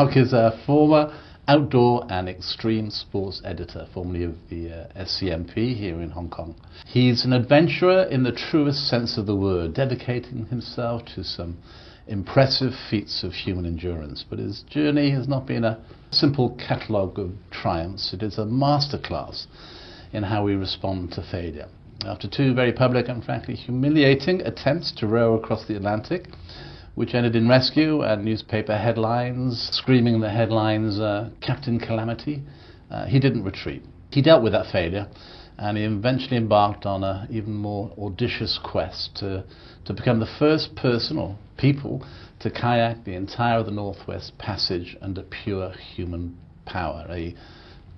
Mark is a former outdoor and extreme sports editor, formerly of the SCMP here in Hong Kong. He's an adventurer in the truest sense of the word, dedicating himself to some impressive feats of human endurance. But his journey has not been a simple catalogue of triumphs. It is a masterclass in how we respond to failure. After two very public and frankly humiliating attempts to row across the Atlantic, which ended in rescue and newspaper headlines, screaming in the headlines, Captain Calamity, he didn't retreat. He dealt with that failure, and he eventually embarked on an even more audacious quest to become the first person or people to kayak the entire of the Northwest Passage under pure human power, a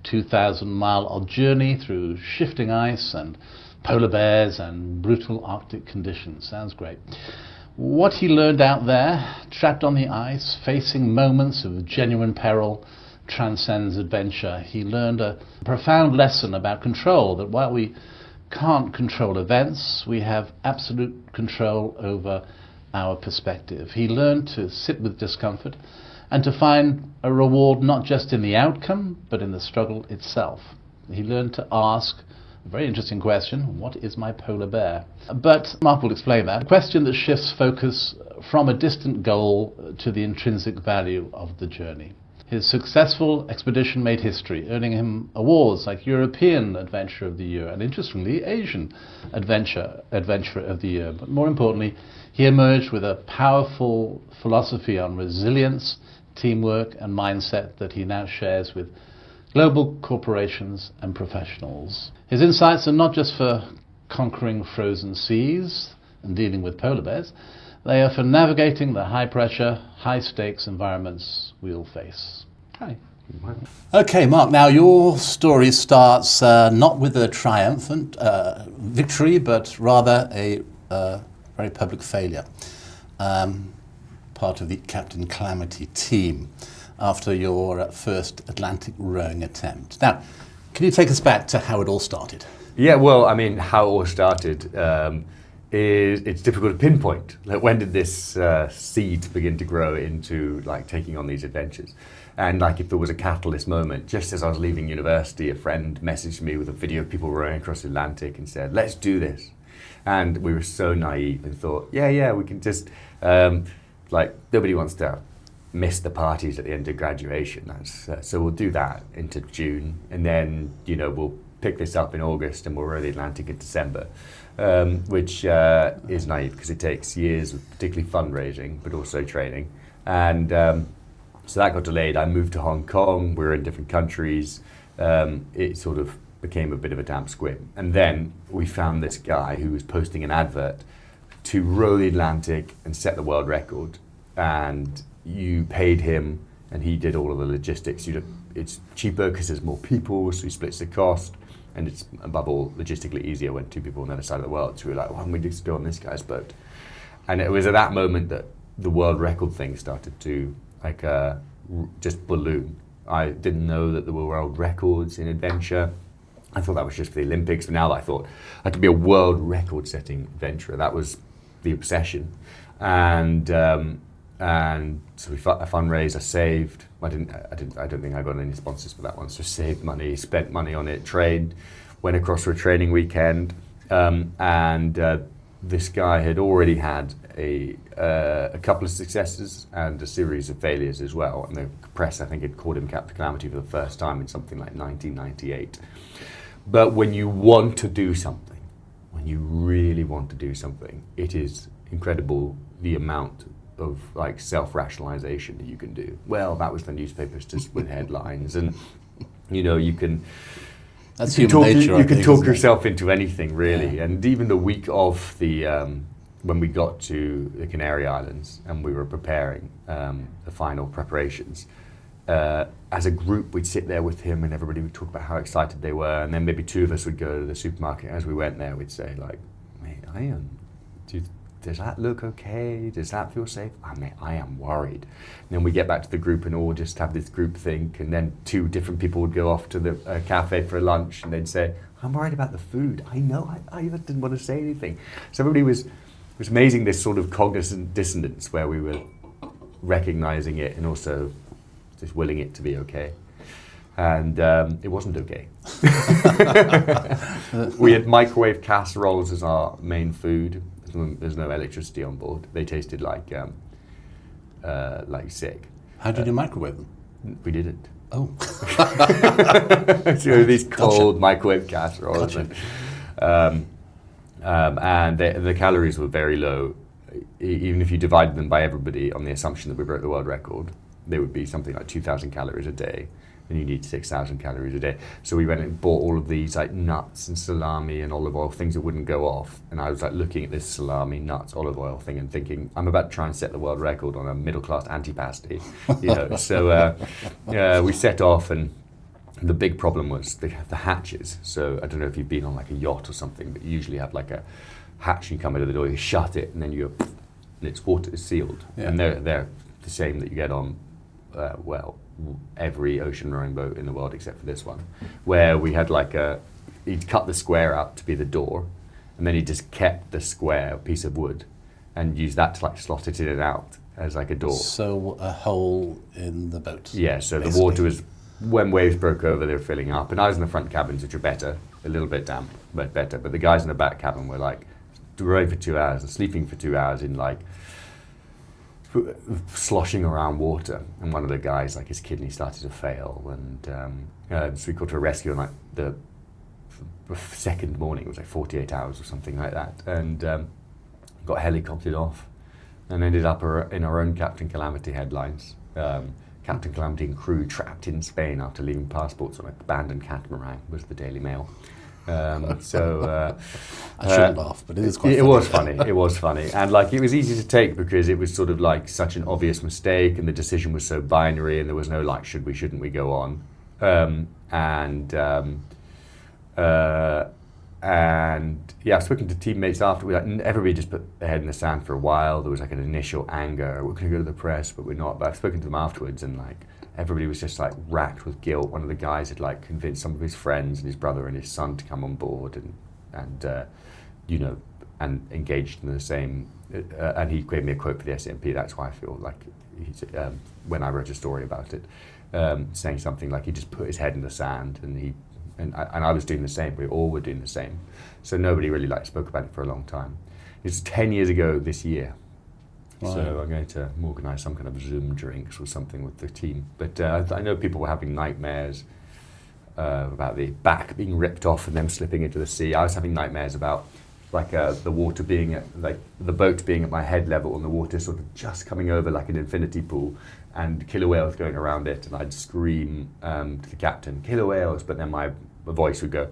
2,000-mile-odd journey through shifting ice and polar bears and brutal Arctic conditions. Sounds great. What he learned out there, trapped on the ice, facing moments of genuine peril, transcends adventure. He learned a profound lesson about control, that while we can't control events, we have absolute control over our perspective. He learned to sit with discomfort and to find a reward not just in the outcome, but in the struggle itself. He learned to ask a very interesting question: what is my polar bear? But Mark will explain that. A question that shifts focus from a distant goal to the intrinsic value of the journey. His successful expedition made history, earning him awards like European Adventurer of the Year and, interestingly, Asian Adventurer of the Year. But more importantly, he emerged with a powerful philosophy on resilience, teamwork and mindset that he now shares with global corporations and professionals. His insights are not just for conquering frozen seas and dealing with polar bears, they are for navigating the high-pressure, high-stakes environments we all face. Hi. Okay, Mark, now your story starts not with a triumphant victory, but rather a very public failure. Part of the Captain Calamity team after your first Atlantic rowing attempt. Now, can you take us back to how it all started? Yeah, well, I mean, how it all started it's difficult to pinpoint. Like, when did this seed begin to grow into like taking on these adventures? And like, if there was a catalyst moment, just as I was leaving university, a friend messaged me with a video of people rowing across the Atlantic and said, "Let's do this." And we were so naive and thought, yeah, we can just like, nobody wants to miss the parties at the end of graduation. So we'll do that into June, and then we'll pick this up in August and we'll row the Atlantic in December, which is naive because it takes years of particularly fundraising but also training. And so that got delayed. I moved to Hong Kong. We were in different countries. It sort of became a bit of a damp squib. And then we found this guy who was posting an advert to row the Atlantic and set the world record. And you paid him and he did all of the logistics. It's cheaper because there's more people, so he splits the cost, and it's above all logistically easier when two people on the other side of the world. So we were like, why don't we just go on this guy's boat? And it was at that moment that the world record thing started to just balloon. I didn't know that there were world records in adventure. I thought that was just for the Olympics, but now I thought I could be a world record setting adventurer. That was the obsession. And so we fundraised. I saved. I don't think I got any sponsors for that one. So saved money, spent money on it, trained, went across for a training weekend, and this guy had already had a couple of successes and a series of failures as well. And the press, I think, had called him Captain Calamity for the first time in something like 1998. But when you want to do something, when you really want to do something, it is incredible the amount of like self-rationalization that you can do. Well, that was the newspapers just with headlines, and you can. That's human nature. You can talk yourself into anything, really. Yeah. And even the week of the when we got to the Canary Islands and we were preparing the final preparations, as a group we'd sit there with him and everybody would talk about how excited they were, and then maybe two of us would go to the supermarket. As we went there, we'd say like, "Mate, does that look okay? Does that feel safe? I am worried." And then we get back to the group and all just have this group think, and then two different people would go off to the cafe for lunch and they'd say, "I'm worried about the food." I know, I didn't want to say anything. So everybody was amazing, this sort of cognizant dissonance where we were recognizing it and also just willing it to be okay. And it wasn't okay. We had microwave casseroles as our main food. There's no electricity on board. They tasted like sick. How did you microwave them? We didn't. Oh. So these cold microwave casseroles. Gotcha. And the calories were very low. Even if you divided them by everybody on the assumption that we broke the world record, they would be something like 2,000 calories a day. And you need 6,000 calories a day. So we went and bought all of these like nuts and salami and olive oil, things that wouldn't go off. And I was like looking at this salami, nuts, olive oil thing and thinking, I'm about to try and set the world record on a middle-class antipasti. So we set off, and the big problem was the hatches. So I don't know if you've been on like a yacht or something, but you usually have like a hatch, you come into the door, you shut it, and then you go, and it's water sealed. Yeah. And they're the same that you get on, every ocean rowing boat in the world except for this one, where we had he'd cut the square out to be the door, and then he just kept the square piece of wood and used that to like slot it in and out as like a door. So a hole in the boat. Yeah, so basically. The water was, when waves broke over, they were filling up, and I was in the front cabins, which are better, a little bit damp, but better. But the guys in the back cabin were like rowing for 2 hours and sleeping for 2 hours in like sloshing around water, and one of the guys, like his kidney started to fail, and so we called for a rescue on like the second morning. It was like 48 hours or something like that, and got helicoptered off and ended up in our own Captain Calamity headlines. Captain Calamity and crew trapped in Spain after leaving passports on an abandoned catamaran was the Daily Mail. I shouldn't laugh, but it is quite funny. It was funny. It was funny. And like it was easy to take because it was sort of like such an obvious mistake, and the decision was so binary, and there was no like should we, shouldn't we go on. And yeah, I've spoken to teammates after. Everybody just put their head in the sand for a while. There was like an initial anger. We're going to go to the press, but we're not. But I've spoken to them afterwards, and like everybody was just like racked with guilt. One of the guys had like convinced some of his friends and his brother and his son to come on board, and engaged in the same. And he gave me a quote for the SCMP. That's why I feel like he's when I wrote a story about it, saying something like he just put his head in the sand, and I was doing the same. We all were doing the same. So nobody really like spoke about it for a long time. It's 10 years ago this year. Right. So I'm going to organise some kind of Zoom drinks or something with the team. But I know people were having nightmares about the back being ripped off and them slipping into the sea. I was having nightmares about like the water being at, like the boat being at my head level and the water sort of just coming over like an infinity pool, and killer whales going around it, and I'd scream to the captain, killer whales, but then my voice would go,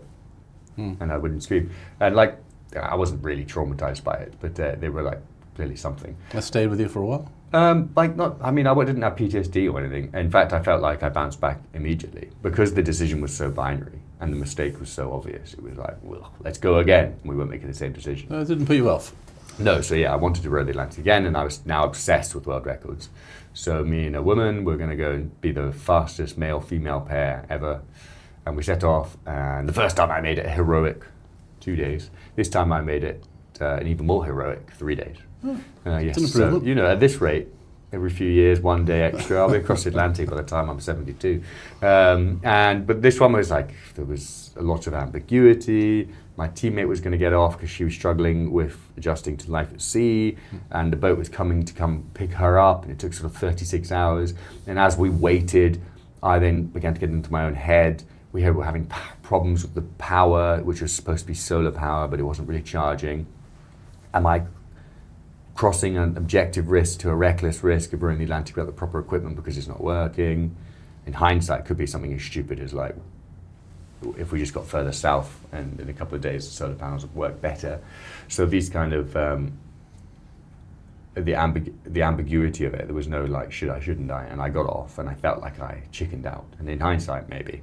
and I wouldn't scream. And like, I wasn't really traumatized by it, but they were like clearly something. That stayed with you for a while? I didn't have PTSD or anything. In fact, I felt like I bounced back immediately because the decision was so binary and the mistake was so obvious. It was like, well, let's go again. We weren't making the same decision. It didn't put you off? No, so yeah, I wanted to row the Atlantic again, and I was now obsessed with world records. So me and a woman were going to go and be the fastest male-female pair ever. And we set off, and the first time I made it a heroic 2 days. This time I made it an even more heroic 3 days. Yes, it's an improvement. So, at this rate, every few years, 1 day extra, I'll be across the Atlantic by the time I'm 72. But this one was like, there was a lot of ambiguity. My teammate was going to get off because she was struggling with adjusting to life at sea, and the boat was coming to come pick her up, and it took sort of 36 hours. And as we waited, I then began to get into my own head. We were having problems with the power, which was supposed to be solar power, but it wasn't really charging. Am I crossing an objective risk to a reckless risk of rowing the Atlantic without the proper equipment because it's not working? In hindsight, it could be something as stupid as like, if we just got further south and in a couple of days the solar panels would work better. So these kind of, the ambiguity of it, there was no like, should I, shouldn't I? And I got off and I felt like I chickened out. And in hindsight, maybe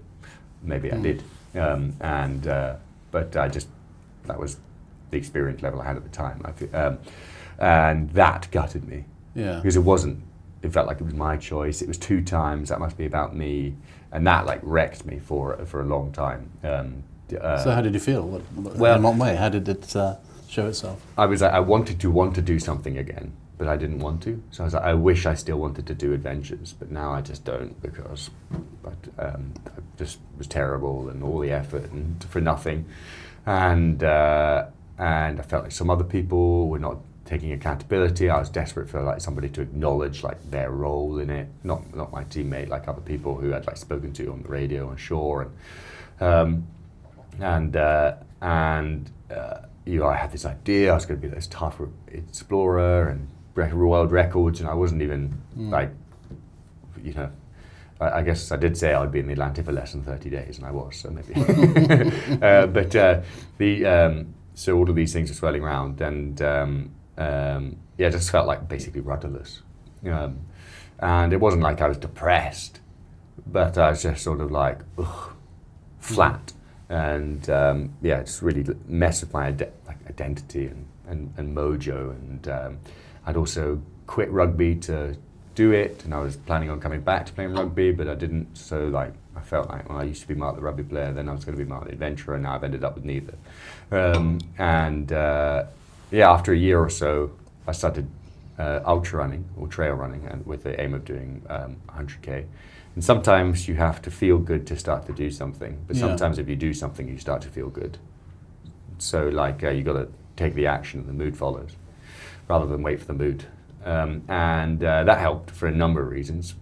I did. But that was the experience level I had at the time. And that gutted me. Yeah. Because it felt like it was my choice. It was 2 times, that must be about me. And that like wrecked me for a long time. So how did you feel? In what way? How did it show itself? I was like, I wanted to do something again. but I didn't want to. So I was like, I wish I still wanted to do adventures, but now I just don't, because I just was terrible and all the effort and for nothing. And I felt like some other people were not taking accountability. I was desperate for like somebody to acknowledge like their role in it, not my teammate, like other people who I'd like spoken to on the radio on shore, and you know, I had this idea I was going to be this tough explorer and break world records, and I wasn't even like, you know, I guess I did say I'd be in the Atlantic for less than 30 days, and I was, so maybe. So all of these things are swirling around, and yeah, it just felt like basically rudderless. And it wasn't like I was depressed, but I was just sort of like, flat. And yeah, it's really messed with my identity and mojo. And I'd also quit rugby to do it, and I was planning on coming back to playing rugby, but I didn't. So like, I felt like, well, I used to be Mark the rugby player, then I was going to be Mark the adventurer, and now I've ended up with neither. Yeah, after a year or so, I started ultra running or trail running, and with the aim of doing 100K. And sometimes you have to feel good to start to do something, but sometimes if you do something, you start to feel good. So like, you got to take the action, and the mood follows, rather than wait for the mood. That helped for a number of reasons.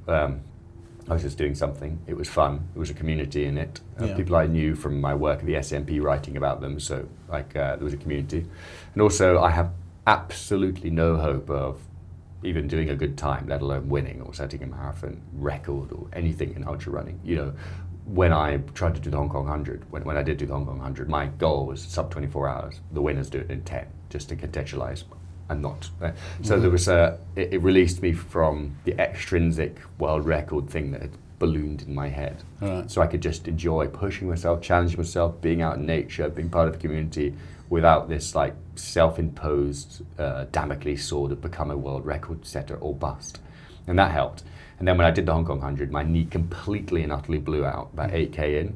I was just doing something. It was fun. There was a community in it. People I knew from my work at the SMP writing about them. So like, there was a community. And also I have absolutely no hope of even doing a good time, let alone winning or setting a marathon record or anything in ultra running. You know, when I tried to do the Hong Kong 100, when I did do the Hong Kong 100, my goal was sub 24 hours. The winners do it in 10, just to contextualize. I'm not. So there was it released me from the extrinsic world record thing that had ballooned in my head. Right. So I could just enjoy pushing myself, challenging myself, being out in nature, being part of a community without this like self-imposed Damocles sword of become a world record setter or bust. And that helped. And then when I did the Hong Kong 100, my knee completely and utterly blew out about 8K in.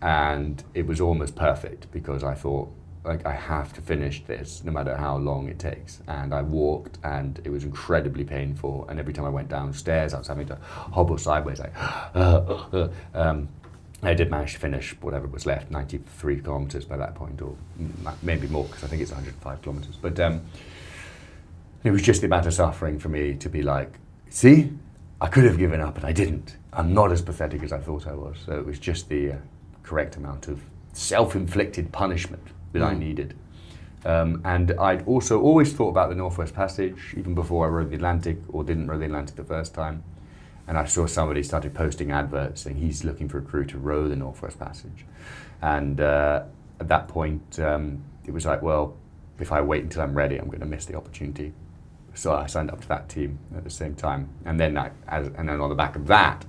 And it was almost perfect, because I thought, like, I have to finish this no matter how long it takes. And I walked, and it was incredibly painful, and every time I went downstairs I was having to hobble sideways like I did manage to finish whatever was left, 93 kilometers by that point, or maybe more, because I think it's 105 kilometers. But it was just the amount of suffering for me to be like, see, I could have given up and I didn't. I'm not as pathetic as I thought I was. So it was just the correct amount of self-inflicted punishment that I needed. And I'd also always thought about the Northwest Passage, even before I rode the Atlantic, or didn't row the Atlantic the first time. And I saw somebody started posting adverts saying he's looking for a crew to row the Northwest Passage. And at that point, it was like, well, if I wait until I'm ready, I'm going to miss the opportunity. So I signed up to that team at the same time. And then on the back of that,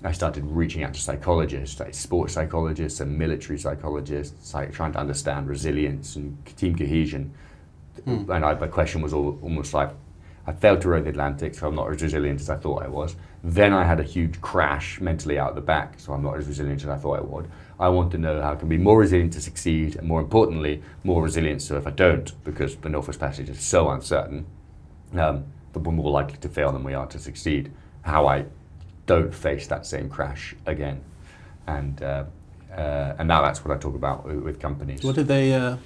I started reaching out to psychologists, like sports psychologists and military psychologists, like trying to understand resilience and team cohesion. And my question was almost like, I failed to row the Atlantic, so I'm not as resilient as I thought I was. Then I had a huge crash mentally out the back, so I'm not as resilient as I thought I would. I want to know how I can be more resilient to succeed, and more importantly, more resilient so if I don't, because the Northwest Passage is so uncertain, that we're more likely to fail than we are to succeed, how I don't face that same crash again. And now that's what I talk about with companies. What did they...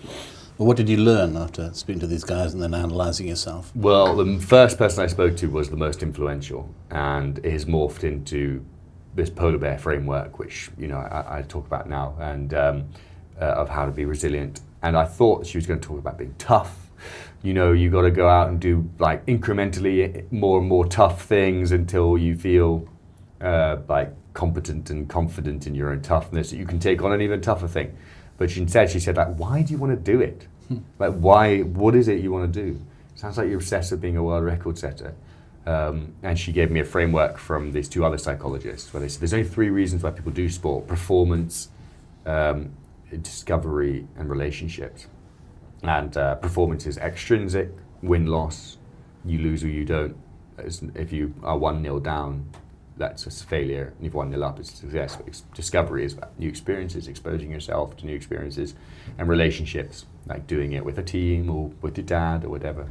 what did you learn after speaking to these guys and then analysing yourself? Well, the first person I spoke to was the most influential, and it has morphed into this polar bear framework, which I talk about now, and of how to be resilient. And I thought she was going to talk about being tough. You got to go out and do like incrementally more and more tough things until you feel like competent and confident in your own toughness that you can take on an even tougher thing. But instead she said, like, why do you want to do it? Like, why? What is it you want to do? Sounds like you're obsessed with being a world record setter. And she gave me a framework from these two other psychologists where they said there's only 3 reasons why people do sport: performance, discovery, and relationships. And performance is extrinsic, win-loss, you lose or you don't. If you are 1-0 down, that's a failure, and if 1-0 up, it's a success. Discovery is about new experiences, exposing yourself to new experiences, and relationships, like doing it with a team or with your dad or whatever.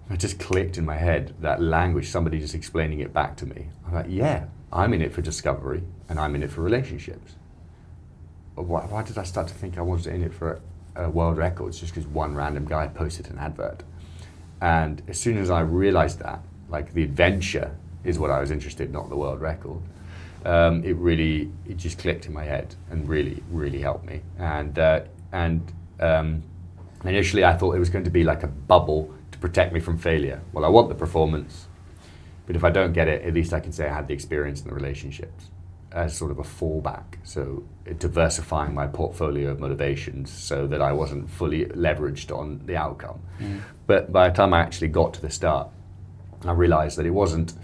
It just clicked in my head, that language, somebody just explaining it back to me. I'm like, yeah, I'm in it for discovery and I'm in it for relationships. Why did I start to think I wasn't in it for world records just because one random guy posted an advert? And as soon as I realized that, like the adventure is what I was interested in, not the world record, it just clicked in my head and really helped me. And initially I thought it was going to be like a bubble to protect me from failure. Well, I want the performance, but if I don't get it, at least I can say I had the experience and the relationships as sort of a fallback. So diversifying my portfolio of motivations so that I wasn't fully leveraged on the outcome. But by the time I actually got to the start, I realized that it wasn't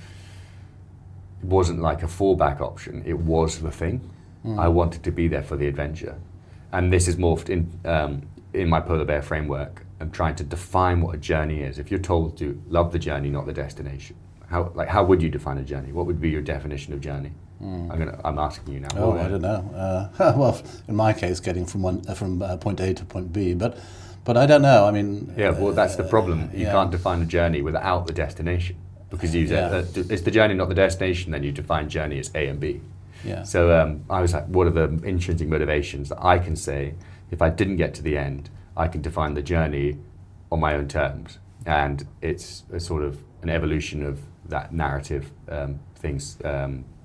like a fallback option. It was the thing. I wanted to be there for the adventure. And this is morphed in my polar bear framework. I'm trying to define what a journey is. If you're told to love the journey, not the destination, how would you define a journey? What would be your definition of journey? I'm asking you now. Oh, I don't know. Well, in my case, getting from point A to point B, but I don't know. I mean, yeah. Well, that's the problem. You can't define a journey without the destination, because it's the journey, not the destination. Then you define journey as A and B. Yeah. So I was like, what are the intrinsic motivations that I can say? If I didn't get to the end, I can define the journey on my own terms, and it's a sort of an evolution of that narrative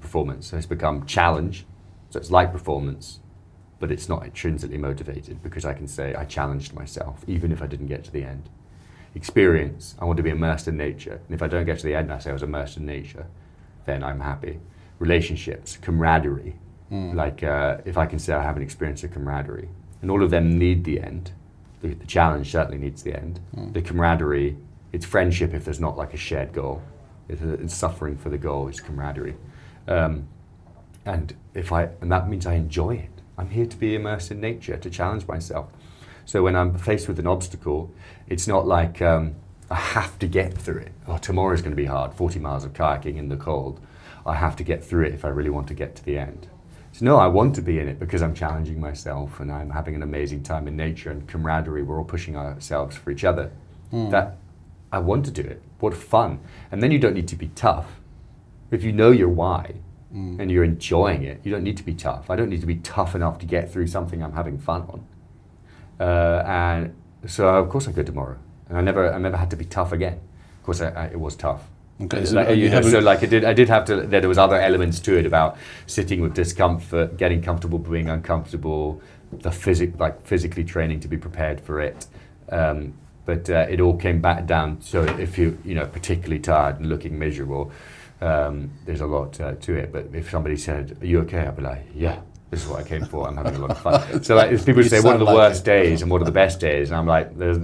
performance. So it's become challenge. So it's like performance, but it's not intrinsically motivated, because I can say I challenged myself even if I didn't get to the end. Experience, I want to be immersed in nature, and if I don't get to the end and I say I was immersed in nature, then I'm happy. Relationships, camaraderie, like if I can say I have an experience of camaraderie, and all of them need the end. The challenge certainly needs the end. The camaraderie, it's friendship if there's not like a shared goal. It's suffering for the goal, it's camaraderie. And that means I enjoy it. I'm here to be immersed in nature, to challenge myself. So when I'm faced with an obstacle, it's not like I have to get through it. Oh, tomorrow's going to be hard, 40 miles of kayaking in the cold. I have to get through it if I really want to get to the end. So no, I want to be in it because I'm challenging myself and I'm having an amazing time in nature, and camaraderie, we're all pushing ourselves for each other. That I want to do it. What fun. And then you don't need to be tough. If you know your why and you're enjoying it, you don't need to be tough. I don't need to be tough enough to get through something I'm having fun on. And so of course I go tomorrow. And I never had to be tough again. Of course it was tough. Okay, I did have to, there was other elements to it about sitting with discomfort, getting comfortable being uncomfortable, physically training to be prepared for it. But it all came back down. So if you're particularly tired and looking miserable, there's a lot to it. But if somebody said, "Are you okay?" I'd be like, "Yeah, this is what I came for. I'm having a lot of fun." So if people say, "What are the worst days and what are the best days?" and I'm like, "They're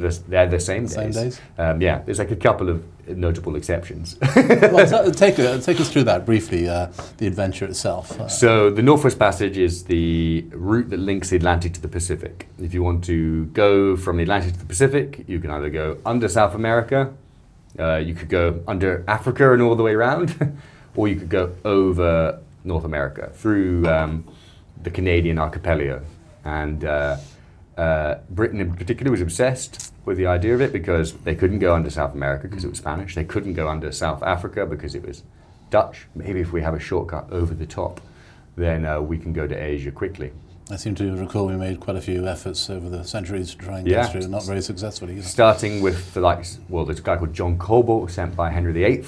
the same days." Same days? Yeah, there's like a couple of notable exceptions. Well, take us through that briefly. The adventure itself. So the Northwest Passage is the route that links the Atlantic to the Pacific. If you want to go from the Atlantic to the Pacific, you can either go under South America, you could go under Africa and all the way around, or you could go over North America through the Canadian archipelago. And Britain in particular was obsessed with the idea of it because they couldn't go under South America because it was Spanish. They couldn't go under South Africa because it was Dutch. Maybe if we have a shortcut over the top, then we can go to Asia quickly. I seem to recall we made quite a few efforts over the centuries to try and get through, not very successfully either. Starting with there's a guy called John Colbert, sent by Henry VIII.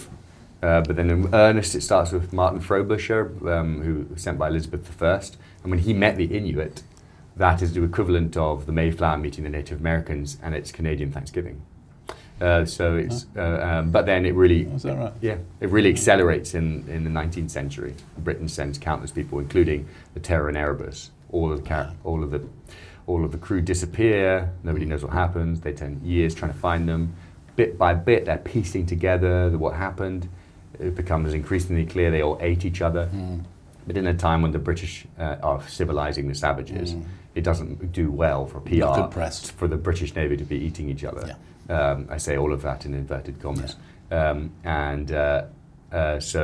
But then in earnest, it starts with Martin Frobisher, who was sent by Elizabeth I. And when he met the Inuit, that is the equivalent of the Mayflower meeting the Native Americans, and it's Canadian Thanksgiving. So it's, but then it really, is that right? Yeah, it really accelerates in the 19th century. Britain sends countless people, including the Terror and Erebus. All of the crew disappear. Nobody knows what happens. They spend years trying to find them. Bit by bit, they're piecing together what happened. It becomes increasingly clear they all ate each other. But in a time when the British are civilizing the savages, it doesn't do well for PR Not good press. For the British Navy to be eating each other. Yeah. I say all of that in inverted commas. So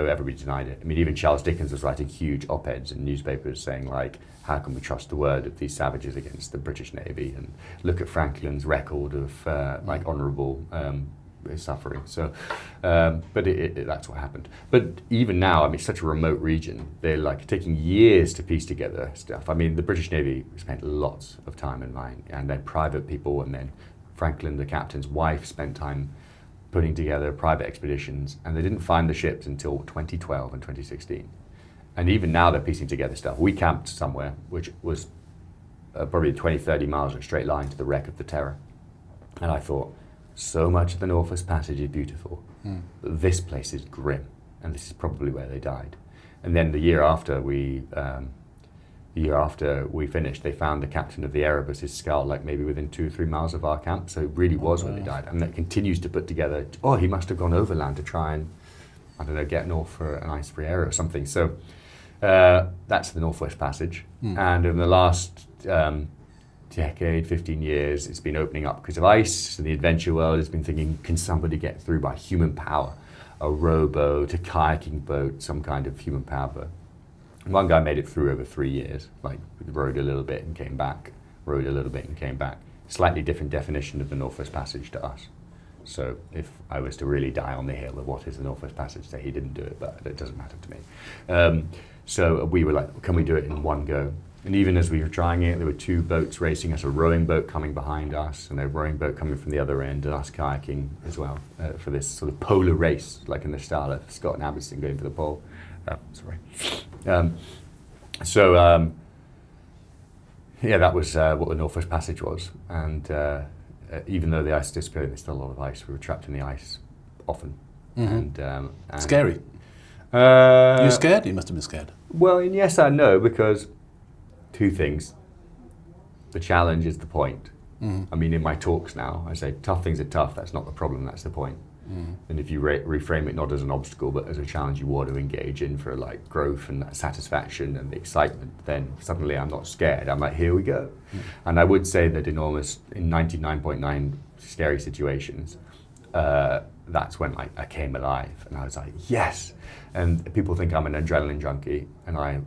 everybody denied it. I mean, even Charles Dickens was writing huge op-eds in newspapers saying, like, how can we trust the word of these savages against the British Navy? And look at Franklin's record of honourable suffering. So, but that's what happened. But even now, I mean, it's such a remote region. They're like taking years to piece together stuff. I mean, the British Navy spent lots of time in mine, and then private people, and then Franklin, the captain's wife, spent time putting together private expeditions, and they didn't find the ships until 2012 and 2016. And even now they're piecing together stuff. We camped somewhere which was probably 20, 30 miles in a straight line to the wreck of the Terror. And I thought, so much of the Northwest Passage is beautiful, but this place is grim, and this is probably where they died. And then the year after we finished, they found the captain of the Erebus's skull, like maybe within 2 or 3 miles of our camp. So it really was where they died. And that continues to put together, he must have gone overland to try and, I don't know, get north for an ice-free area or something. So that's the Northwest Passage. And in the last decade, 15 years, it's been opening up because of ice, and the adventure world has been thinking, can somebody get through by human power? A rowboat, a kayaking boat, some kind of human power boat. One guy made it through over 3 years, like rowed a little bit and came back, rowed a little bit and came back. Slightly different definition of the Northwest Passage to us. So if I was to really die on the hill of what is the Northwest Passage, say he didn't do it, but it doesn't matter to me. So we were like, can we do it in one go? And even as we were trying it, there were 2 boats racing us, a rowing boat coming behind us, and a rowing boat coming from the other end, and us kayaking as well for this sort of polar race, like in the style of Scott and Abbotston going for the pole. Yeah, that was what the Northwest Passage was. And even though the ice disappeared, there's still a lot of ice. We were trapped in the ice often. And scary. You were scared? You must have been scared. Well, and yes and no, because 2 things. The challenge is the point. I mean, in my talks now, I say tough things are tough. That's not the problem. That's the point. And if you reframe it not as an obstacle, but as a challenge you want to engage in for like growth and satisfaction and the excitement, then suddenly I'm not scared. I'm like, here we go. And I would say that in 99.9 scary situations, that's when I came alive, and I was like, yes. And people think I'm an adrenaline junkie, and I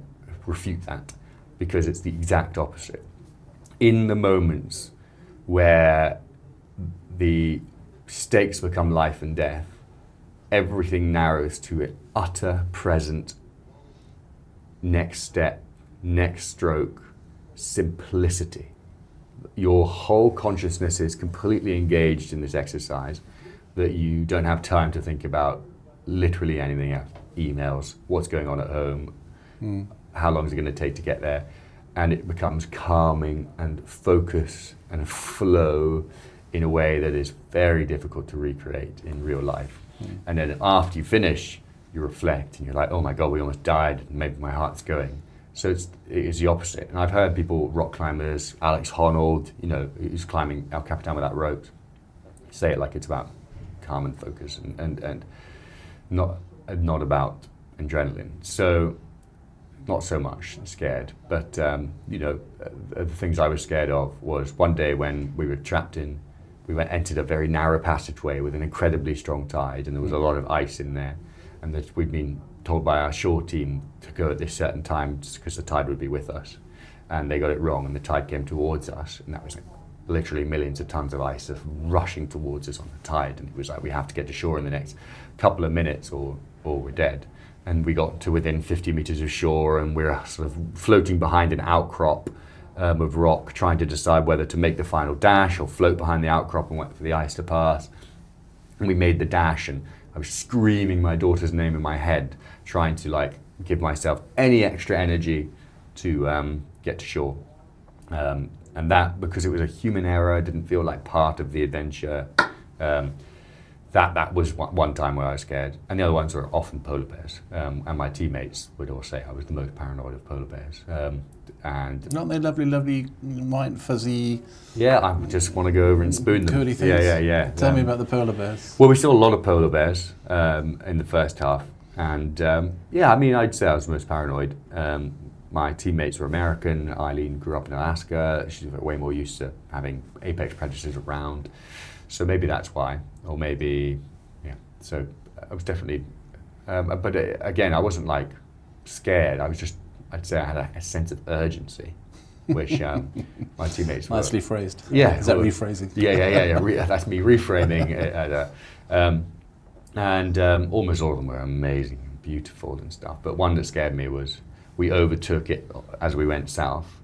refute that, because it's the exact opposite. In the moments where the stakes become life and death, everything narrows to an utter present, next step, next stroke, simplicity. Your whole consciousness is completely engaged in this exercise, that you don't have time to think about literally anything else. Emails, what's going on at home, how long is it going to take to get there, and it becomes calming and focus and flow in a way that is very difficult to recreate in real life. And then after you finish, you reflect and you're like, oh my God, we almost died, and maybe my heart's going. So it is the opposite. And I've heard people, rock climbers, Alex Honnold, who's climbing El Capitan without ropes, say it like it's about calm and focus and not about adrenaline. So not so much scared, but the things I was scared of was one day when we were trapped in, entered a very narrow passageway with an incredibly strong tide, and there was a lot of ice in there, and that we'd been told by our shore team to go at this certain time because the tide would be with us, and they got it wrong, and the tide came towards us, and that was like literally millions of tons of ice rushing towards us on the tide, and it was like, we have to get to shore in the next couple of minutes or we're dead. And we got to within 50 meters of shore, and we're sort of floating behind an outcrop of rock, trying to decide whether to make the final dash or float behind the outcrop and wait for the ice to pass. And we made the dash, and I was screaming my daughter's name in my head, trying to give myself any extra energy to get to shore. And that, because it was a human error, didn't feel like part of the adventure. That was one time where I was scared. And the other ones were often polar bears. And my teammates would all say I was the most paranoid of polar bears. And aren't they lovely, lovely, white, fuzzy? Yeah, I just want to go over and spoon them. Curly things. Yeah. Tell me about the polar bears. Well, we saw a lot of polar bears in the first half. And I'd say I was the most paranoid. My teammates were American. Eileen grew up in Alaska. She's way more used to having apex predators around. So maybe that's why. Or maybe, So I was definitely, but again, I wasn't scared. I was just, I'd say I had a sense of urgency, which my teammates were. Nicely phrased. Yeah. Is that rephrasing? Yeah. That's me reframing it. Almost all of them were amazing and beautiful and stuff. But one that scared me was we overtook it as we went south,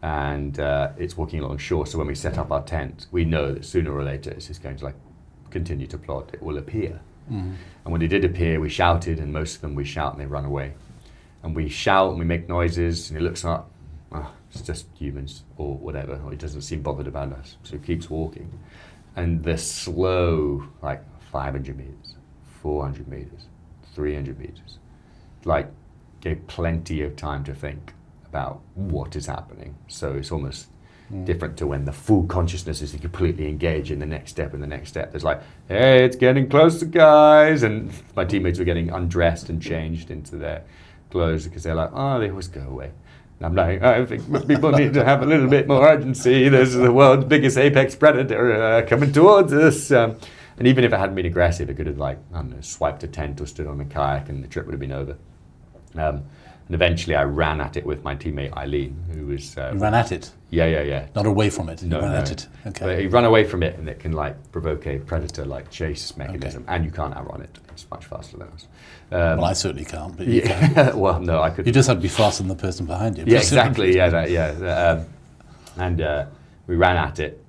and it's walking along shore. So when we set up our tent, we know that sooner or later it's just going to like continue to plod. It will appear. And when it did appear, we shouted, and most of them we shout and they run away. And we shout and we make noises, and it looks like, oh, it's just humans or whatever, or it doesn't seem bothered about us. So it keeps walking. And the slow, like 500 meters, 400 meters, 300 meters, like gave plenty of time to think about what is happening. So it's almost different to when the full consciousness is completely engaged in the next step and the next step. There's like, hey, it's getting closer, guys. And my teammates were getting undressed and changed into their clothes because they're like, oh, they always go away. And I'm like, I think people need to have a little bit more urgency. There's the world's biggest apex predator coming towards us. And even if it hadn't been aggressive, it could have, like, I don't know, swiped a tent or stood on a kayak and the trip would have been over. And eventually I ran at it with my teammate Eileen, who was... you ran at it? Yeah. Not away from it? No, you ran at it? Okay. But you run away from it and it can, like, provoke a predator-like chase mechanism, and you can't outrun it. It's much faster than us. Well, I certainly can't, but you can. Well, no, I couldn't. You just have to be faster than the person behind you. Yeah, exactly, we ran at it,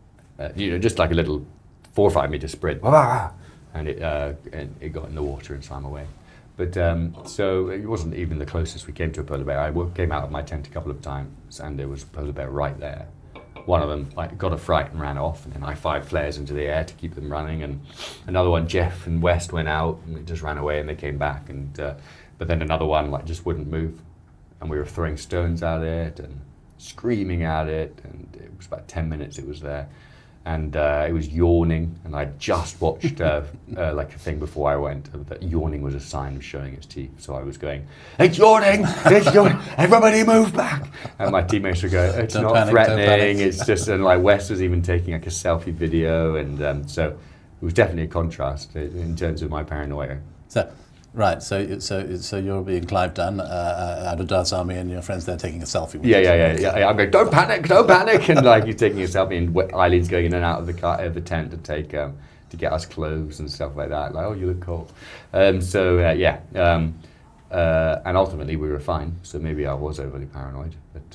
just like a little 4 or 5 meter sprint, and it got in the water and swam away. But so it wasn't even the closest we came to a polar bear. I came out of my tent a couple of times, and there was a polar bear right there. One of them got a fright and ran off, and then I fired flares into the air to keep them running. And another one, Jeff and West, went out and it just ran away, and they came back. And but then another one just wouldn't move, and we were throwing stones at it and screaming at it. And it was about 10 minutes it was there. And it was yawning, and I just watched like a thing before I went that yawning was a sign of showing its teeth. So I was going, "It's yawning! It's yawning! Everybody move back!" And my teammates would go, "It's Don't not panic, threatening. It's just..." And like Wes was even taking like a selfie video, and so it was definitely a contrast in terms of my paranoia. Right, so you're being Clive Dunn out of Dart's Army, and your friends there taking a selfie with you. Yeah. I'm going, don't panic, and like you're taking a selfie, and Eileen's going in and out of the tent to take to get us clothes and stuff like that. Like, oh, you look cold. And ultimately we were fine. So maybe I was overly paranoid, but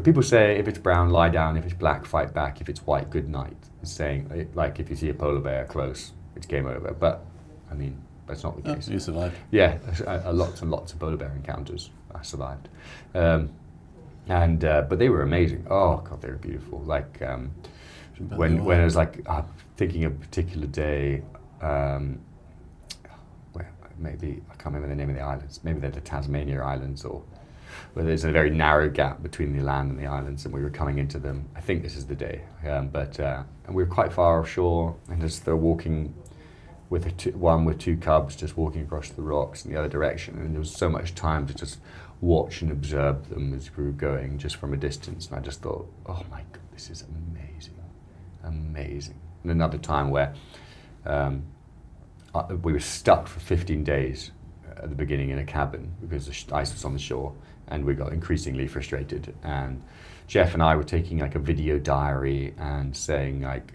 people say if it's brown, lie down. If it's black, fight back. If it's white, good night. It's saying like if you see a polar bear close, it's game over. But I mean, that's not the case. You survived. Yeah, lots and lots of polar bear encounters. I survived, but they were amazing. Oh God, they were beautiful. Like when I was like thinking of a particular day, where maybe I can't remember the name of the islands. Maybe they're the Tasmania Islands, or where there's a very narrow gap between the land and the islands, and we were coming into them. I think this is the day, and we were quite far offshore, and as they're walking. One with 2 cubs just walking across the rocks in the other direction, and there was so much time to just watch and observe them as we were going just from a distance, and I just thought, oh my God, this is amazing. And another time where we were stuck for 15 days at the beginning in a cabin because the ice was on the shore, and we got increasingly frustrated, and Jeff and I were taking like a video diary and saying like,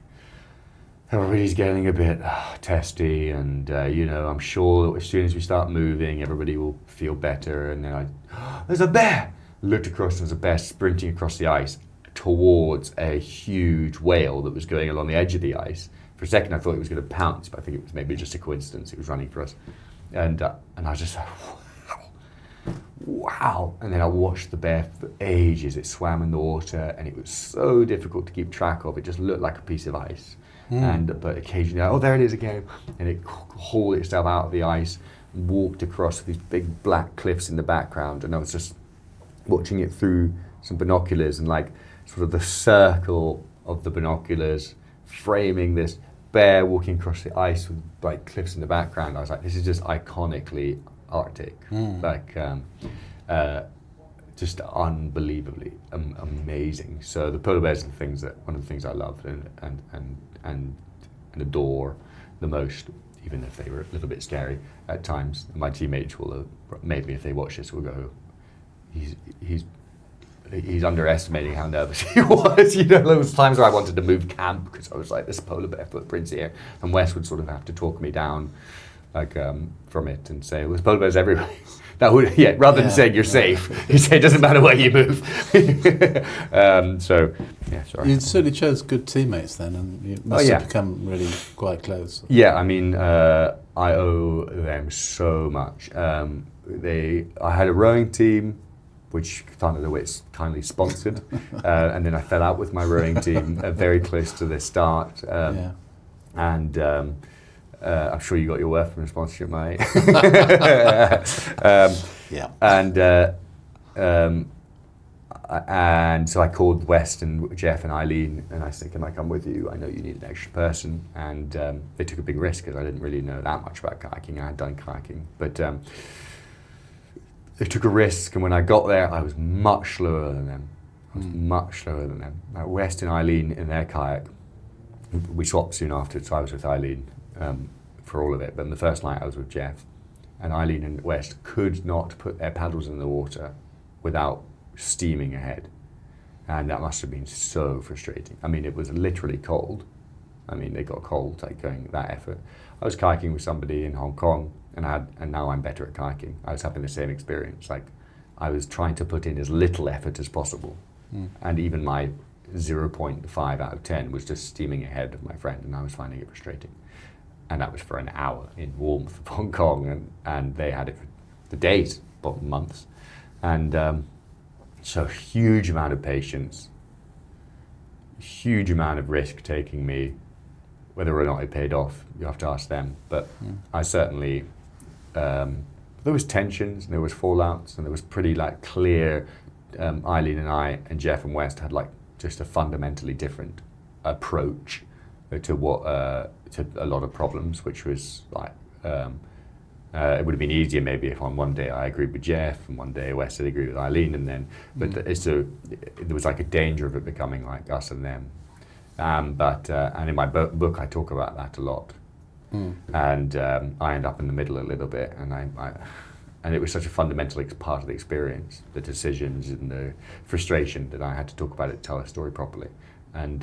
everybody's getting a bit testy, and I'm sure as soon as we start moving, everybody will feel better. And then there's a bear! Looked across, and there's a bear sprinting across the ice towards a huge whale that was going along the edge of the ice. For a second, I thought it was going to pounce, but I think it was maybe just a coincidence. It was running for us, and I was just like, wow! And then I watched the bear for ages. It swam in the water, and it was so difficult to keep track of. It just looked like a piece of ice. But occasionally, oh, there it is again, and it hauled itself out of the ice and walked across these big black cliffs in the background, and I was just watching it through some binoculars, and like sort of the circle of the binoculars framing this bear walking across the ice with like cliffs in the background. I was like, this is just iconically Arctic, just unbelievably amazing. So the polar bears are one of the things I love and adore the most, even if they were a little bit scary at times. My teammates will maybe if they watch this will go, he's he's underestimating how nervous he was. You know, there was times where I wanted to move camp because I was like, "This polar bear footprints here," and Wes would sort of have to talk me down, like from it, and say, "Well, there's polar bears everywhere." That would, rather than saying you're safe, you say it doesn't matter where you move. So, yeah, sorry. You certainly chose good teammates then, and you must have become really quite close. Yeah, I mean, I owe them so much. I had a rowing team, which Thunder the Wits kindly sponsored, and then I fell out with my rowing team very close to the start, and I'm sure you got your worth from the sponsorship, mate. And so I called West and Jeff and Eileen, and I said, "Can I come with you? I know you need an extra person." And they took a big risk because I didn't really know that much about kayaking. I had done kayaking, but they took a risk. And when I got there, I was much slower than them. West and Eileen in their kayak, we swapped soon after, so I was with Eileen for all of it. But in the first night, I was with Jeff, and Eileen and West could not put their paddles in the water without steaming ahead, and that must have been so frustrating. I mean, it was literally cold. I mean, they got cold like going that effort. I was kayaking with somebody in Hong Kong, and now I'm better at kayaking. I was having the same experience. Like, I was trying to put in as little effort as possible, and even my 0.5 out of 10 was just steaming ahead of my friend, and I was finding it frustrating. And that was for an hour in warmth of Hong Kong, and they had it for the days, but months, and so huge amount of patience, huge amount of risk taking me. Whether or not it paid off, you have to ask them. But I certainly, there was tensions and there was fallouts, and there was pretty like clear. Eileen and I and Jeff and West had like just a fundamentally different approach to what to a lot of problems, which was like. It would have been easier maybe if on one day I agreed with Jeff and one day Wes had agreed with Eileen, and then, but there was like a danger of it becoming like us and them. And in my book I talk about that a lot, and I end up in the middle a little bit, and it was such a fundamental part of the experience, the decisions and the frustration, that I had to talk about it, tell a story properly, and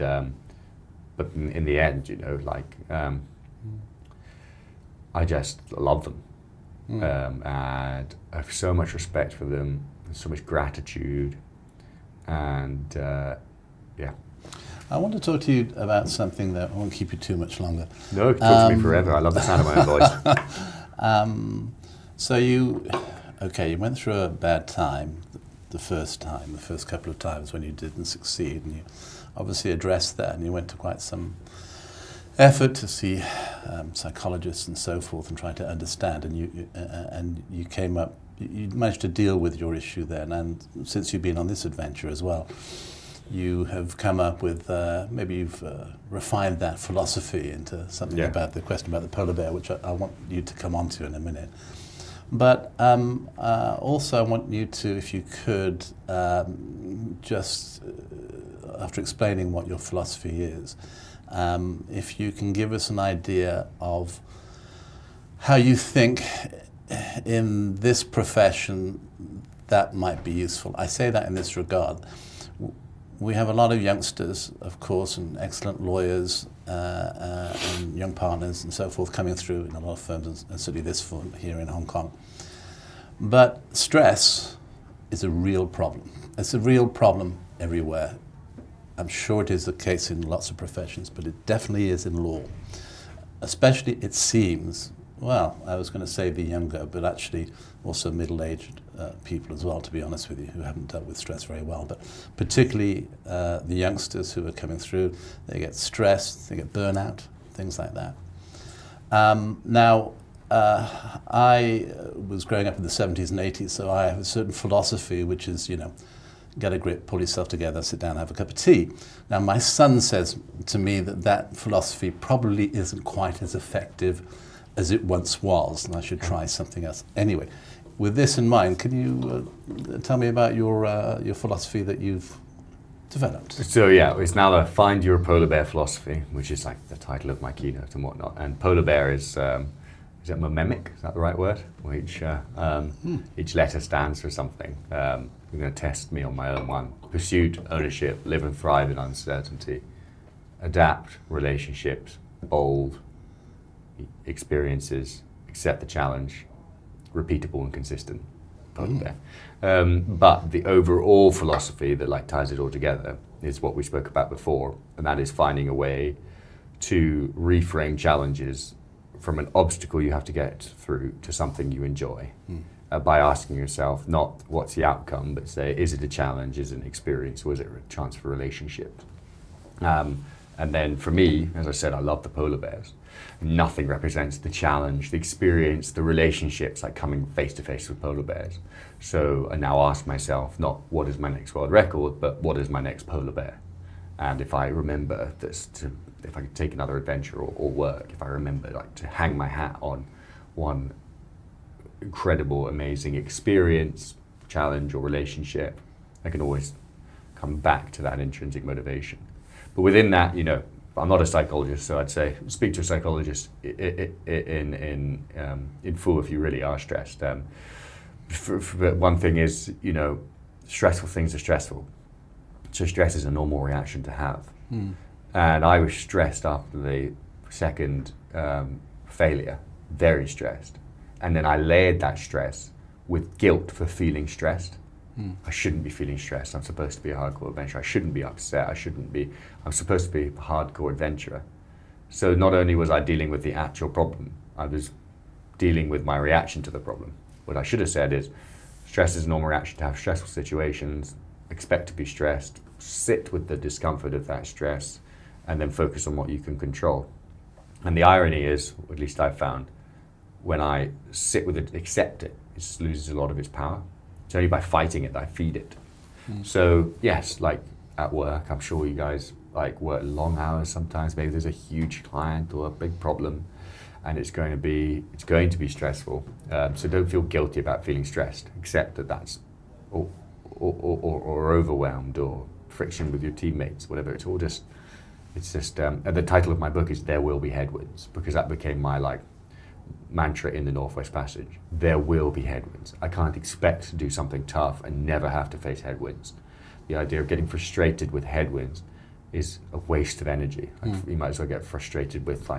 but in the end, you know, like I just love them. And I have so much respect for them, and so much gratitude, and I want to talk to you about something that I won't keep you too much longer. No, talk to me forever. I love the sound of my own voice. So you went through a bad time, the first couple of times when you didn't succeed, and you obviously addressed that, and you went to quite some effort to see psychologists and so forth and try to understand, and you came up, you managed to deal with your issue then, and since you've been on this adventure as well, you have come up with, maybe you've refined that philosophy into something about the question about the polar bear, which I want you to come on to in a minute. But also I want you to, if you could, just after explaining what your philosophy is, if you can give us an idea of how you think in this profession that might be useful. I say that in this regard. We have a lot of youngsters, of course, and excellent lawyers and young partners and so forth coming through in a lot of firms, and certainly this firm here in Hong Kong. But stress is a real problem. It's a real problem everywhere. I'm sure it is the case in lots of professions, but it definitely is in law. Especially, it seems, well, I was going to say the younger, but actually also middle-aged people as well, to be honest with you, who haven't dealt with stress very well. But particularly the youngsters who are coming through, they get stressed, they get burnout, things like that. Now, I was growing up in the 70s and 80s, so I have a certain philosophy, which is, you know, get a grip, pull yourself together, sit down, have a cup of tea. Now, my son says to me that that philosophy probably isn't quite as effective as it once was, and I should try something else. Anyway, with this in mind, can you tell me about your philosophy that you've developed? So yeah, it's now the Find Your Polar Bear philosophy, which is like the title of my keynote and whatnot. And polar bear is is it mnemonic? Is that the right word? Where each letter stands for something. You're going to test me on my own one. Pursuit, ownership, live and thrive in uncertainty. Adapt, relationships, bold, experiences, accept the challenge, repeatable and consistent. But the overall philosophy that like ties it all together is what we spoke about before, and that is finding a way to reframe challenges from an obstacle you have to get through to something you enjoy, by asking yourself not what's the outcome, but say, is it a challenge, is it an experience, or is it a chance for relationship? And then for me, as I said, I love the polar bears. Nothing represents the challenge, the experience, the relationships, like coming face to face with polar bears. So I now ask myself, not what is my next world record, but what is my next polar bear? And if I remember this, if I could take another adventure or work, if I remember like to hang my hat on one incredible, amazing experience, challenge or relationship, I can always come back to that intrinsic motivation. But within that, you know, I'm not a psychologist, so I'd say speak to a psychologist in full if you really are stressed. But one thing is, you know, stressful things are stressful. So stress is a normal reaction to have. And I was stressed after the second failure, very stressed. And then I layered that stress with guilt for feeling stressed. I shouldn't be feeling stressed. I'm supposed to be a hardcore adventurer. I shouldn't be upset. I'm supposed to be a hardcore adventurer. So not only was I dealing with the actual problem, I was dealing with my reaction to the problem. What I should have said is, stress is a normal reaction to have stressful situations, expect to be stressed, sit with the discomfort of that stress, and then focus on what you can control. And the irony is, or at least I've found, when I sit with it, accept it, it loses a lot of its power. It's only by fighting it that I feed it. So yes, like at work, I'm sure you guys like work long hours sometimes. Maybe there's a huge client or a big problem, and it's going to be stressful. So don't feel guilty about feeling stressed. Accept that that's or overwhelmed or friction with your teammates, whatever. It's just. And the title of my book is "There Will Be Headwinds," because that became my like mantra in the Northwest Passage. There will be headwinds. I can't expect to do something tough and never have to face headwinds. The idea of getting frustrated with headwinds is a waste of energy. You might as well get frustrated with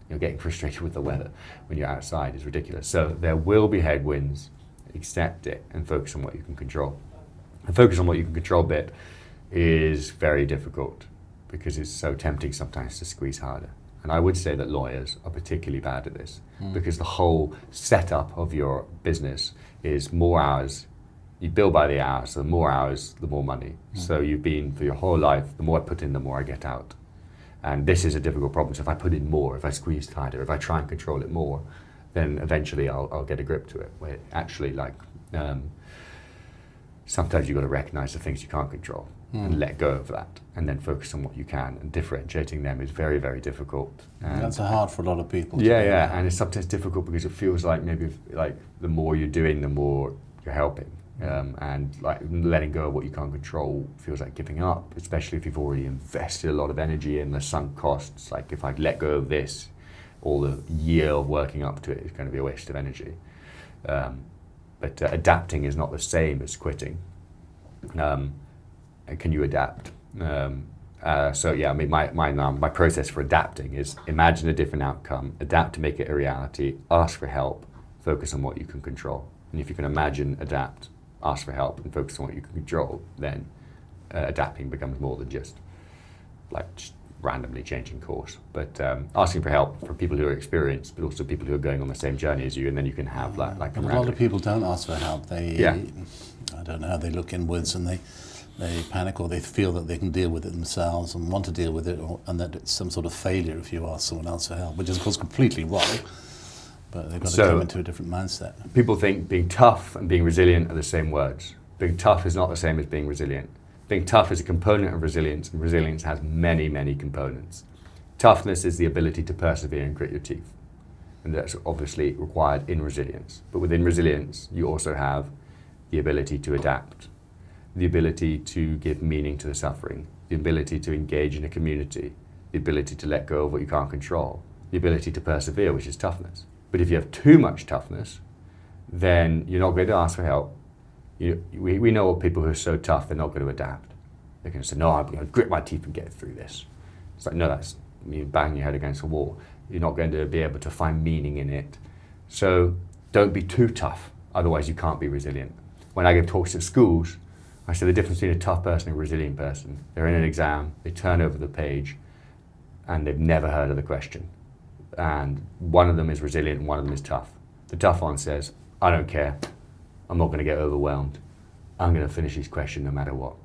getting frustrated with the weather when you're outside is ridiculous. So there will be headwinds, accept it and focus on what you can control. And focus on what you can control bit is very difficult because it's so tempting sometimes to squeeze harder. And I would say that lawyers are particularly bad at this because the whole setup of your business is more hours. You bill by the hour, so the more hours, the more money. So you've been for your whole life, the more I put in, the more I get out. And this is a difficult problem. So if I put in more, if I squeeze tighter, if I try and control it more, then eventually I'll get a grip to it. Where actually sometimes you've got to recognize the things you can't control and let go of that and then focus on what you can, and differentiating them is very, very difficult. And that's hard for a lot of people. Yeah, and it's sometimes difficult because it feels like maybe the more you're doing, the more you're helping. And like letting go of what you can't control feels like giving up, especially if you've already invested a lot of energy in the sunk costs. Like if I let go of this, all the year of working up to it is going to be a waste of energy. But adapting is not the same as quitting. Can you adapt? So yeah, I mean, my process for adapting is imagine a different outcome, adapt to make it a reality, ask for help, focus on what you can control. And if you can imagine, adapt, ask for help, and focus on what you can control, then adapting becomes more than just randomly changing course. But asking for help from people who are experienced, but also people who are going on the same journey as you, and then you can have like a lot of people don't ask for help. I don't know how they look inwards and they panic, or they feel that they can deal with it themselves and want to deal with it, and that it's some sort of failure if you ask someone else for help, which is of course completely wrong. But they've got to come into a different mindset. People think being tough and being resilient are the same words. Being tough is not the same as being resilient. Being tough is a component of resilience, and resilience has many, many components. Toughness is the ability to persevere and grit your teeth. And that's obviously required in resilience. But within resilience, you also have the ability to adapt, the ability to give meaning to the suffering, the ability to engage in a community, the ability to let go of what you can't control, the ability to persevere, which is toughness. But if you have too much toughness, then you're not going to ask for help. We know of people who are so tough, they're not going to adapt. They're going to say, no, I'm going to grit my teeth and get through this. It's like, no, that's you banging your head against a wall. You're not going to be able to find meaning in it. So don't be too tough, otherwise you can't be resilient. When I give talks at schools, I say the difference between a tough person and a resilient person. They're in an exam, they turn over the page, and they've never heard of the question. And one of them is resilient and one of them is tough. The tough one says, I don't care, I'm not going to get overwhelmed. I'm going to finish this question no matter what.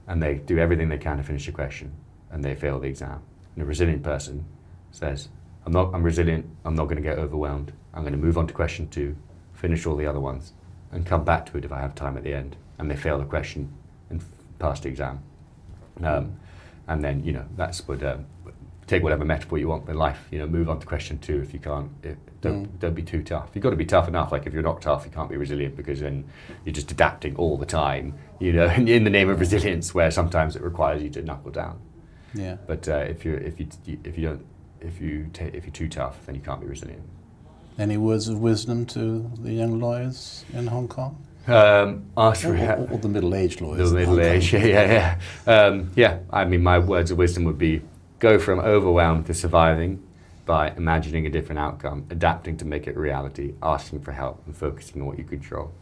And they do everything they can to finish the question, and they fail the exam. And a resilient person says, I'm resilient, I'm not going to get overwhelmed. I'm going to move on to question 2, finish all the other ones, and come back to it if I have time at the end. And they fail the question and pass the exam. And then, that's what, take whatever metaphor you want in life, move on to question 2 if you can't. Don't be too tough. You've got to be tough enough. Like if you're not tough, you can't be resilient, because then you're just adapting all the time, in the name of resilience, where sometimes it requires you to knuckle down. Yeah. But if you're too tough, then you can't be resilient. Any words of wisdom to the young lawyers in Hong Kong? Ask for help. Or the middle-aged lawyers. The middle-aged, yeah. I mean, my words of wisdom would be, go from overwhelmed to surviving by imagining a different outcome, adapting to make it a reality, asking for help and focusing on what you control.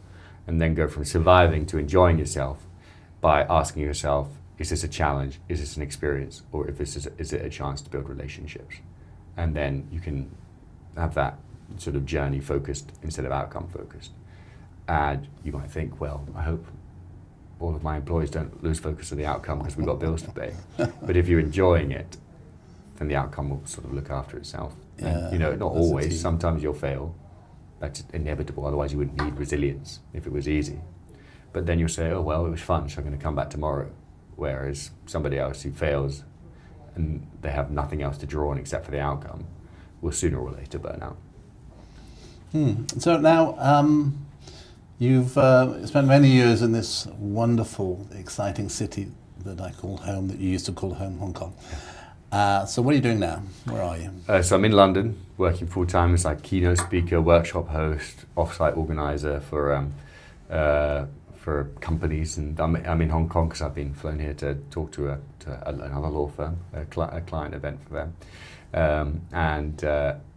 And then go from surviving to enjoying yourself by asking yourself, is this a challenge, is this an experience, or is it a chance to build relationships? And then you can have that sort of journey focused instead of outcome focused. And you might think, well, I hope all of my employees don't lose focus on the outcome because we've got bills to pay. But if you're enjoying it, then the outcome will sort of look after itself. Yeah, and, not always. Sometimes you'll fail. That's inevitable. Otherwise, you wouldn't need resilience if it was easy. But then you'll say, oh, well, it was fun, so I'm going to come back tomorrow. Whereas somebody else who fails and they have nothing else to draw on except for the outcome will sooner or later burn out. So now you've spent many years in this wonderful, exciting city that I call home, that you used to call home, Hong Kong. So what are you doing now? Where are you? So I'm in London, working full-time as like keynote speaker, workshop host, off-site organizer for companies, and I'm in Hong Kong because I've been flown here to talk to another law firm, a client event for them.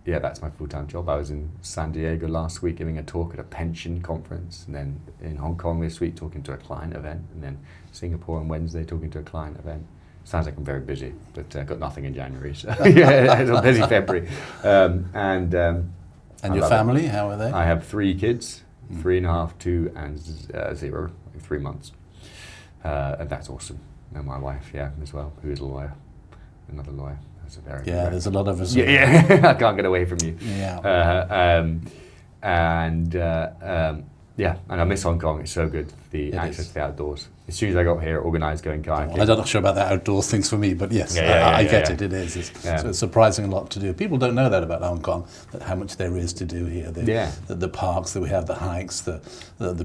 That's my full-time job. I was in San Diego last week giving a talk at a pension conference, and then in Hong Kong this week talking to a client event, and then Singapore on Wednesday talking to a client event. Sounds like I'm very busy, but got nothing in January, so yeah, it's a busy February. And your family, how are they? I have 3 kids, 3.5, 2, and 0, 3 months. And that's awesome. And my wife, as well, who is a lawyer, another lawyer. That's a very there's a lot of us. Yeah, I can't get away from you. Yeah. And I miss Hong Kong. It's so good, the access to the outdoors. As soon as I got here, organised going kayaking. Well, I'm not sure about the outdoors things for me, but yes, I get it. It is. So it's surprising a lot to do. People don't know that about Hong Kong, that how much there is to do here. The parks that we have, the hikes, the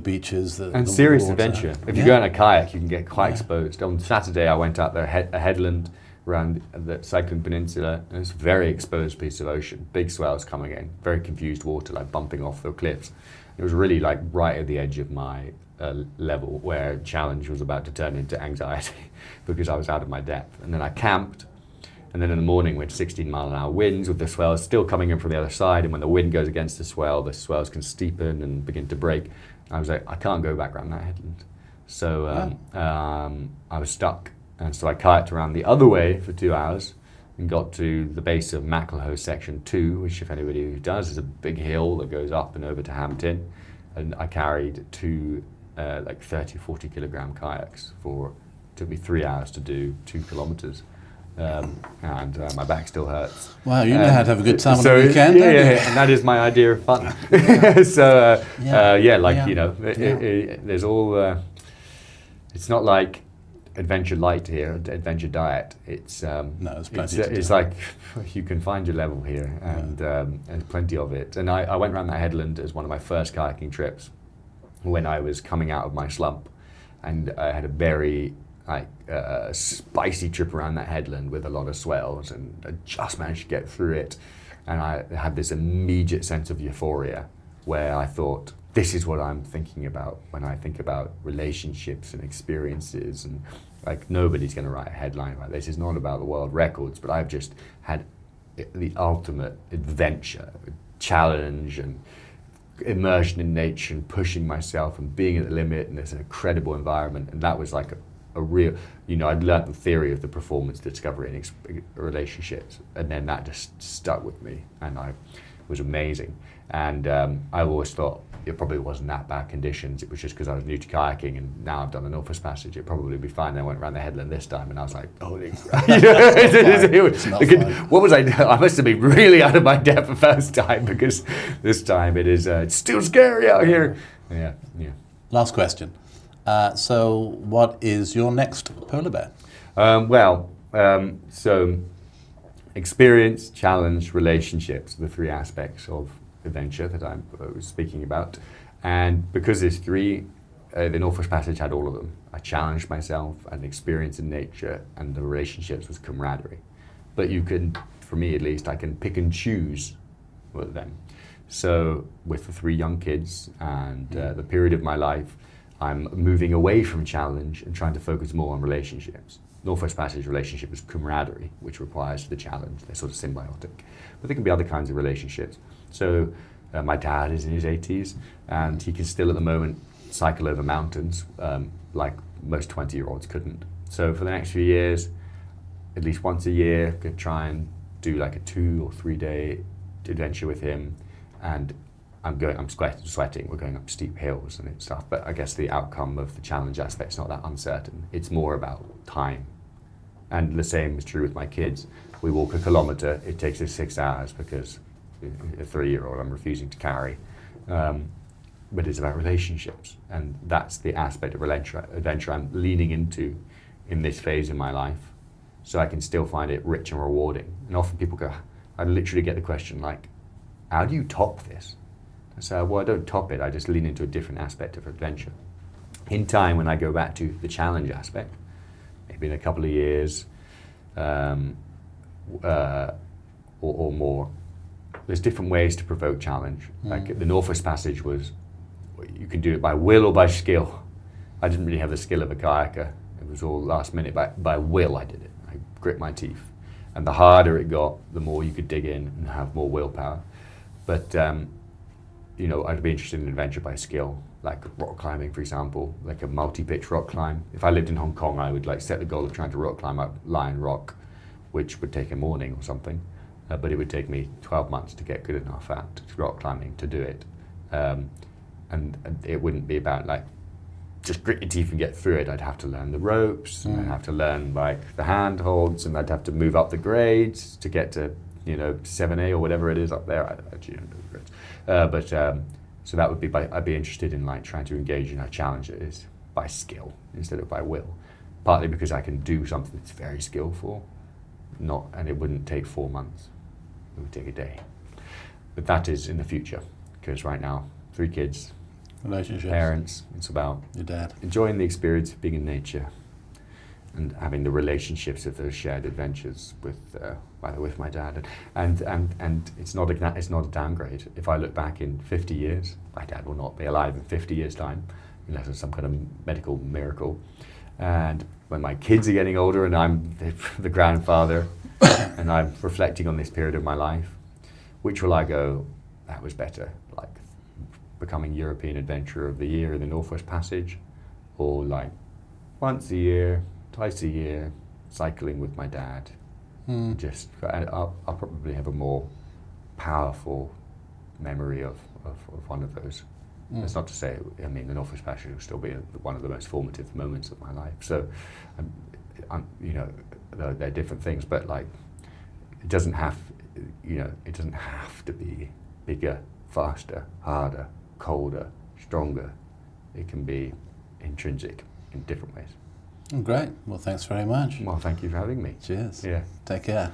beaches, and serious water. Adventure. If you go on a kayak, you can get quite exposed. On Saturday, I went out there, a headland around the Cyclone Peninsula, and it's a very exposed piece of ocean. Big swells coming in, very confused water, like bumping off the cliffs. It was really like right at the edge of my level, where challenge was about to turn into anxiety because I was out of my depth. And then I camped, and then in the morning we had 16-mile-an-hour winds with the swells still coming in from the other side, and when the wind goes against the swells can steepen and begin to break. I was like, I can't go back around that headland. So I was stuck, and so I kayaked around the other way for 2 hours and got to the base of Macklehoe Section 2, which, if anybody who does, is a big hill that goes up and over to Hampton. And I carried 2 30, 40 kilogram kayaks took me 3 hours to do 2 kilometers. And my back still hurts. Wow, you know how to have a good time on the weekend, don't you? And that is my idea of fun. There's all, it's not like adventure light here, adventure diet. It's like you can find your level here, and there's plenty of it. And I went around that headland as one of my first kayaking trips when I was coming out of my slump, and I had a very spicy trip around that headland with a lot of swells, and I just managed to get through it. And I had this immediate sense of euphoria where I thought, this is what I'm thinking about when I think about relationships and experiences, and like nobody's going to write a headline about this. It's not about the world records, but I've just had the ultimate adventure, challenge, and immersion in nature, and pushing myself and being at the limit in this incredible environment. And that was like a real, I'd learned the theory of the performance discovery in relationships, and then that just stuck with me, and it was amazing. And I always thought it probably wasn't that bad conditions. It was just because I was new to kayaking, and now I've done the Northwest Passage, it'd probably be fine. Then I went around the headland this time, and I was like, holy crap. What was I doing? I must have been really out of my depth the first time, because this time it's still scary out here. Yeah. Last question. So what is your next polar bear? So experience, challenge, relationships, the three aspects of adventure that I was speaking about. And because there's three, the Northwest Passage had all of them. I challenged myself, I had an experience in nature, and the relationships was camaraderie. But you can, for me at least, I can pick and choose with them. So with the three young kids and the period of my life, I'm moving away from challenge and trying to focus more on relationships. Northwest Passage relationship is camaraderie, which requires the challenge. They're sort of symbiotic. But there can be other kinds of relationships. So my dad is in his 80s, and he can still at the moment cycle over mountains like most 20-year-olds couldn't. So for the next few years, at least once a year, could try and do like a 2 or 3 day adventure with him. And I'm sweating, we're going up steep hills and stuff, but I guess the outcome of the challenge aspect is not that uncertain. It's more about time. And the same is true with my kids. We walk a kilometre, it takes us 6 hours because a 3-year-old I'm refusing to carry. But it's about relationships, and that's the aspect of adventure I'm leaning into in this phase in my life, so I can still find it rich and rewarding. And often people go, I literally get the question like, how do you top this? So, well, I don't top it, I just lean into a different aspect of adventure. In time, when I go back to the challenge aspect, maybe in a couple of years or more, there's different ways to provoke challenge. Like the Northwest Passage was, you can do it by will or by skill. I didn't really have the skill of a kayaker. It was all last minute. By will I did it. I grit my teeth. And the harder it got, the more you could dig in and have more willpower. But I'd be interested in adventure by skill, like rock climbing, for example, like a multi-pitch rock climb. If I lived in Hong Kong, I would like set the goal of trying to rock climb up Lion Rock, which would take a morning or something. But it would take me 12 months to get good enough at rock climbing to do it. And it wouldn't be about like, just grit your teeth and get through it. I'd have to learn the ropes, and I'd have to learn like the handholds, and I'd have to move up the grades to get to 7A or whatever it is up there. I actually don't know the grades. So that would be I'd be interested in like trying to engage in how challenge it is by skill instead of by will. Partly because I can do something that's very skillful, and it wouldn't take 4 months. It would take a day. But that is in the future, because right now, 3 kids, relationships, parents, it's about your dad, enjoying the experience of being in nature and having the relationships of those shared adventures with my dad. And it's not a downgrade. If I look back in 50 years, my dad will not be alive in 50 years' time, unless there's some kind of medical miracle. And when my kids are getting older and I'm the grandfather and I'm reflecting on this period of my life, which will I go, that was better, like becoming European Adventurer of the Year in the Northwest Passage, or like once a year, twice a year, cycling with my dad. I'll probably have a more powerful memory of one of those. That's not to say, the Northwest Passage will still be one of the most formative moments of my life. So, they're different things, but like, it doesn't have to be bigger, faster, harder, colder, stronger. It can be intrinsic in different ways. Great. Well, thanks very much. Well, thank you for having me. Cheers. Yeah. Take care.